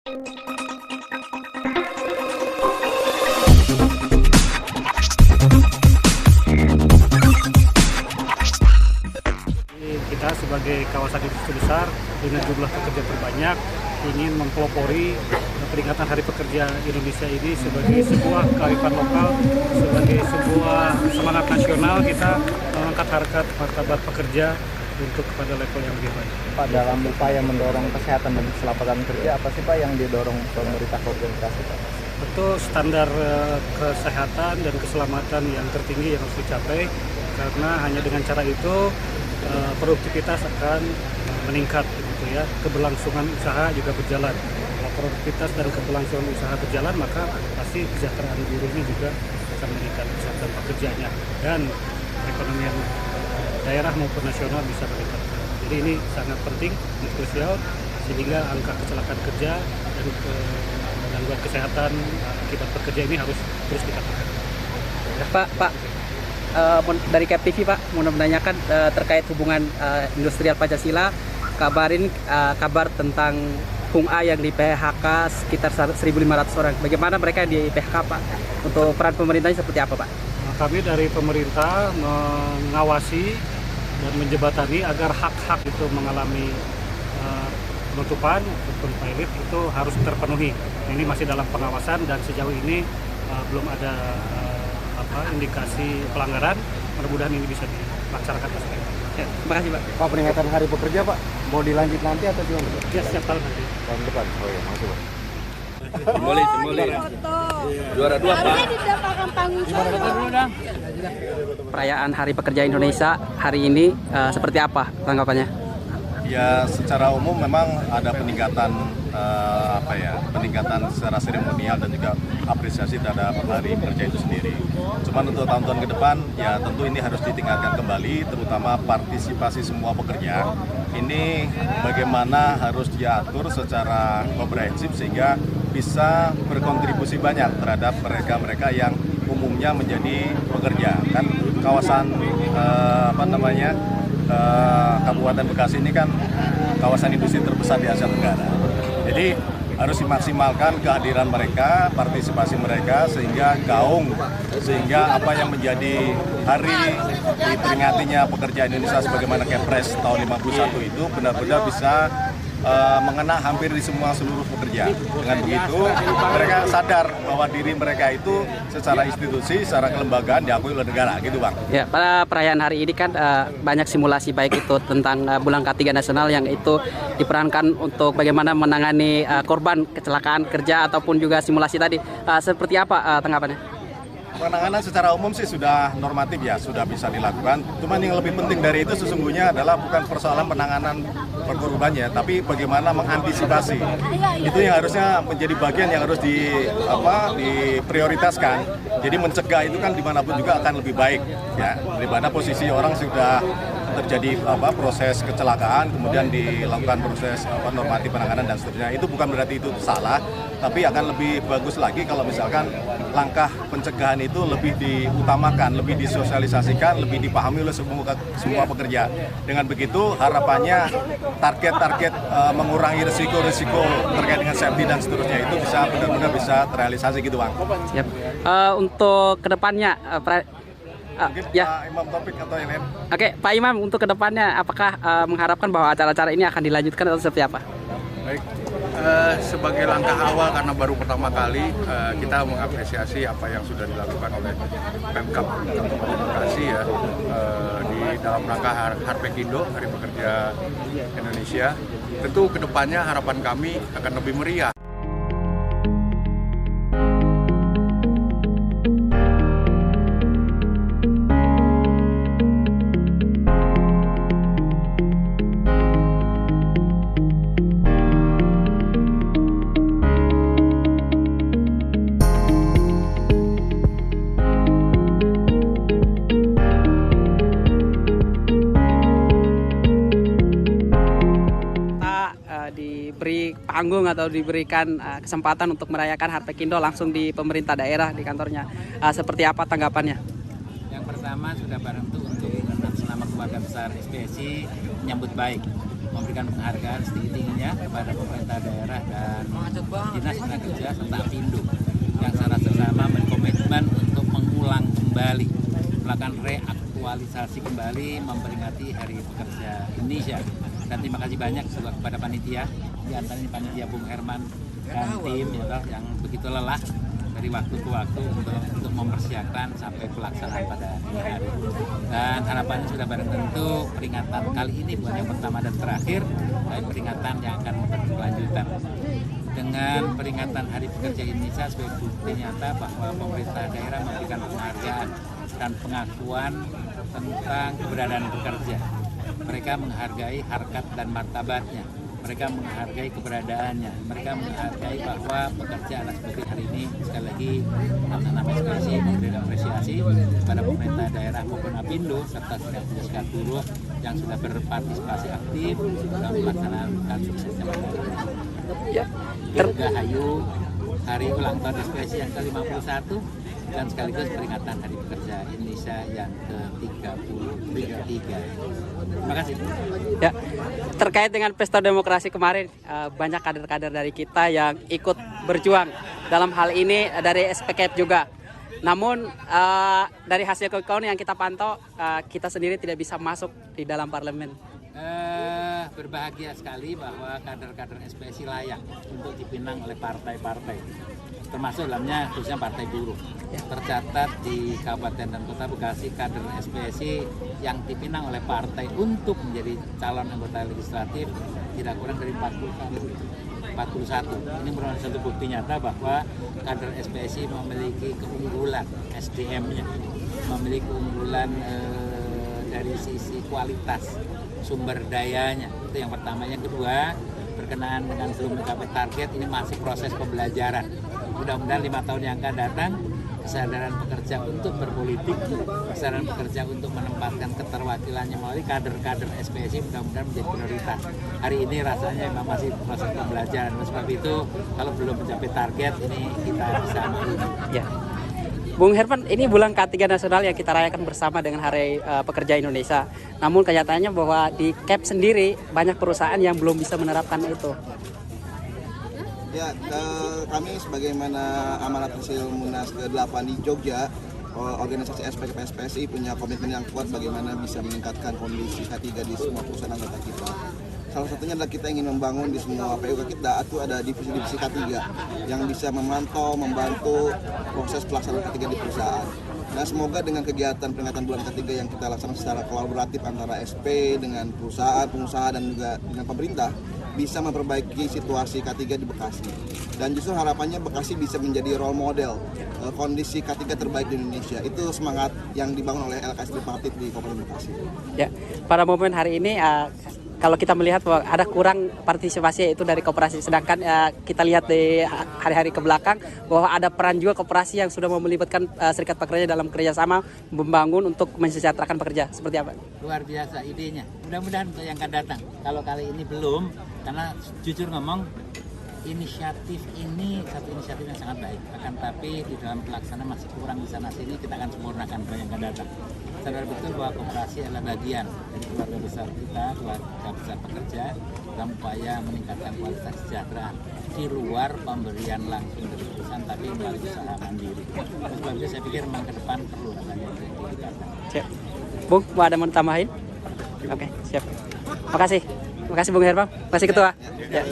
Kita sebagai kawasan industri besar dengan jumlah pekerja terbanyak ingin mempelopori peringatan Hari Pekerja Indonesia ini sebagai sebuah kearifan lokal, sebagai sebuah semangat nasional kita mengangkat harkat martabat pekerja untuk kepada level yang lebih baik. Pak, dalam upaya mendorong kesehatan dan keselamatan kerja, apa sih Pak yang didorong pemerintah organisasi Pak? Betul, standar kesehatan dan keselamatan yang tertinggi yang harus dicapai, karena hanya dengan cara itu produktivitas akan meningkat, gitu ya. Keberlangsungan usaha juga berjalan. Kalau produktivitas dan keberlangsungan usaha berjalan, maka pasti kesejahteraan buruhnya juga akan meningkat, kesehatan pekerjanya, dan perekonomian daerah maupun nasional bisa meningkat. Jadi ini sangat penting, krusial, sehingga angka kecelakaan kerja dan gangguan kesehatan akibat bekerja ini harus terus dikatakan. Pak, dari Cap TV Pak, mau menanyakan terkait hubungan industrial Pancasila, kabarin kabar tentang Hung A yang di PHK sekitar 1.500 orang. Bagaimana mereka di PHK Pak? Untuk peran pemerintahnya seperti apa Pak? Kami dari pemerintah mengawasi dan menjebatani agar hak-hak itu mengalami penutupan ataupun pilot itu harus terpenuhi. Ini masih dalam pengawasan dan sejauh ini belum ada indikasi pelanggaran. Mudah-mudahan ini bisa dilaksanakan. Ya, terima kasih Pak. Pak, peringatan Hari Pekerja Pak, mau dilanjut nanti atau gimana Pak? Ya, setiap tahun nanti. Tahun depan? Oh iya, masuk Pak. Boleh. Juara 2 Pak. Perayaan Hari Pekerja Indonesia hari ini seperti apa tanggapannya? Ya, secara umum memang ada peningkatan peningkatan secara seremonial dan juga apresiasi terhadap Hari Pekerja itu sendiri. Cuman untuk tahun-tahun ke depan ya tentu ini harus ditingkatkan kembali, terutama partisipasi semua pekerja. Ini bagaimana harus diatur secara komprehensif sehingga bisa berkontribusi banyak terhadap mereka-mereka yang umumnya menjadi pekerja. Kan kawasan Kabupaten Bekasi ini kan kawasan industri terbesar di Asia Tenggara. Jadi harus dimaksimalkan kehadiran mereka, partisipasi mereka sehingga sehingga apa yang menjadi hari diperingatinya pekerja Indonesia sebagaimana Kepres tahun 51 itu benar-benar bisa mengena hampir di seluruh pekerja. Dengan begitu mereka sadar bahwa diri mereka itu secara institusi, secara kelembagaan diakui oleh negara, gitu Bang. Ya, pada perayaan hari ini kan banyak simulasi baik itu tentang Bulan K3 Nasional yang itu diperankan untuk bagaimana menangani korban kecelakaan kerja ataupun juga simulasi tadi. Seperti apa tanggapannya? Penanganan secara umum sih sudah normatif ya, sudah bisa dilakukan. Cuman yang lebih penting dari itu sesungguhnya adalah bukan persoalan penanganan perkorbannya, tapi bagaimana mengantisipasi. Itu yang harusnya menjadi bagian yang harus diprioritaskan. Jadi mencegah itu kan dimanapun juga akan lebih baik ya, daripada posisi orang sudah terjadi proses kecelakaan kemudian dilakukan proses normatif penanganan dan seterusnya. Itu bukan berarti itu salah, tapi akan lebih bagus lagi kalau misalkan langkah pencegahan itu lebih diutamakan, lebih disosialisasikan, lebih dipahami oleh semua pekerja. Dengan begitu harapannya target-target mengurangi risiko-risiko terkait dengan safety dan seterusnya itu bisa benar-benar bisa terrealisasi gitu Bang. Siap. Untuk kedepannya Mungkin ya. Pak Imam Taufik atau yang lain. Oke, Pak Imam, untuk kedepannya apakah mengharapkan bahwa acara-acara ini akan dilanjutkan atau seperti apa? Baik, sebagai langkah awal karena baru pertama kali kita mengapresiasi apa yang sudah dilakukan oleh Pemkab Kabupaten Bekasi ya di dalam rangka Harpekindo, Hari Pekerja Indonesia. Tentu kedepannya harapan kami akan lebih meriah. Diberi panggung atau diberikan kesempatan untuk merayakan Harpekindo langsung di pemerintah daerah di kantornya. Seperti apa tanggapannya? Yang pertama sudah barang tentu untuk atas nama keluarga besar SPSI menyambut baik memberikan penghargaan setinggi-tingginya kepada pemerintah daerah dan Dinas Tenaga Kerja serta Apindo yang secara bersama berkomitmen untuk mengulang kembali, melakukan reaktualisasi kembali memperingati Hari Pekerja Indonesia. Dan terima kasih banyak juga kepada panitia, di antaranya panitia Bung Herman dan tim yang begitu lelah dari waktu ke waktu untuk mempersiapkan sampai pelaksanaan pada ini hari. Dan harapannya sudah barang tentu peringatan kali ini bukan yang pertama dan terakhir, tapi peringatan yang akan berkelanjutan. Dengan peringatan Hari Pekerja Indonesia sebagai bukti nyata bahwa pemerintah daerah memberikan penghargaan dan pengakuan tentang keberadaan pekerja. Mereka menghargai harkat dan martabatnya. Mereka menghargai keberadaannya, mereka menghargai bahwa pekerja adalah seperti hari ini. Sekali lagi nama ekspresi memberikan apresiasi kepada pemerintah daerah maupun Apindo serta serikat buruh yang sudah berpartisipasi aktif dalam pelaksanaan suksesnya pada hari ini. Ya. Dirgahayu hari ulang tahun ekspresi yang ke-51 dan sekaligus peringatan Hari Pekerja Indonesia yang ke-33. Terima kasih. Ya, terkait dengan pesta demokrasi kemarin, banyak kader-kader dari kita yang ikut berjuang dalam hal ini dari SPKF juga. Namun dari hasil quick-count yang kita pantau, kita sendiri tidak bisa masuk di dalam parlemen. Berbahagia sekali bahwa kader-kader SPSI layak untuk dipinang oleh partai-partai, termasuk dalamnya khususnya Partai Buruh. Tercatat di Kabupaten dan Kota Bekasi kader SPSI yang dipinang oleh partai untuk menjadi calon anggota legislatif tidak kurang dari 41. Ini merupakan satu bukti nyata bahwa kader SPSI memiliki keunggulan SDM-nya, memiliki keunggulan dari sisi kualitas sumber dayanya. Itu yang pertama. Yang kedua, berkenaan dengan belum mencapai target, ini masih proses pembelajaran. Mudah-mudahan 5 tahun yang akan datang, kesadaran pekerja untuk berpolitik, kesadaran pekerja untuk menempatkan keterwakilannya melalui kader-kader SPSI mudah-mudahan menjadi prioritas. Hari ini rasanya memang masih proses pembelajaran. Oleh sebab itu, kalau belum mencapai target, ini kita bisa maklumi. Ya. Bung Herman, ini bulan K3 nasional yang kita rayakan bersama dengan Hari Pekerja Indonesia. Namun kenyataannya bahwa di CAP sendiri banyak perusahaan yang belum bisa menerapkan itu. Ya, kami sebagaimana amanat hasil Munas ke-8 di Jogja, organisasi SPSI punya komitmen yang kuat bagaimana bisa meningkatkan kondisi K3 di semua perusahaan anggota kita. Salah satunya adalah kita ingin membangun di semua PUK kita itu ada divisi-divisi K3 yang bisa memantau, membantu proses pelaksanaan K3 di perusahaan. Nah, semoga dengan kegiatan peringatan bulan K3 yang kita laksanakan secara kolaboratif antara SP dengan perusahaan, pengusaha dan juga dengan pemerintah bisa memperbaiki situasi K3 di Bekasi. Dan justru harapannya Bekasi bisa menjadi role model kondisi K3 terbaik di Indonesia. Itu semangat yang dibangun oleh LKS Tripartit di Kabupaten Bekasi. Ya, pada momen hari ini kalau kita melihat bahwa ada kurang partisipasi itu dari koperasi, sedangkan kita lihat di hari-hari ke belakang bahwa ada peran juga koperasi yang sudah melibatkan serikat pekerja dalam kerjasama membangun untuk mensejahterakan pekerja. Seperti apa? Luar biasa idenya. Mudah-mudahan untuk yang akan datang. Kalau kali ini belum, karena jujur ngomong inisiatif ini satu inisiatif yang sangat baik. Akan tapi di dalam pelaksanaan masih kurang di sana sini, kita akan sempurnakan pada yang akan datang. Sadar betul bahwa koperasi adalah bagian dari keluarga besar kita, keluarga besar pekerja dalam upaya meningkatkan kualitas kesejahteraan di luar pemberian langsung dari perusahaan tapi melalui usaha mandiri. Oleh sebab itu saya pikir memang ke depan perlu namanya ditingkatkan. Siap. Bung, mau ada mau tambahin? Oke, siap. Makasih. Makasih Bung Herman. Makasih Ketua. Ya.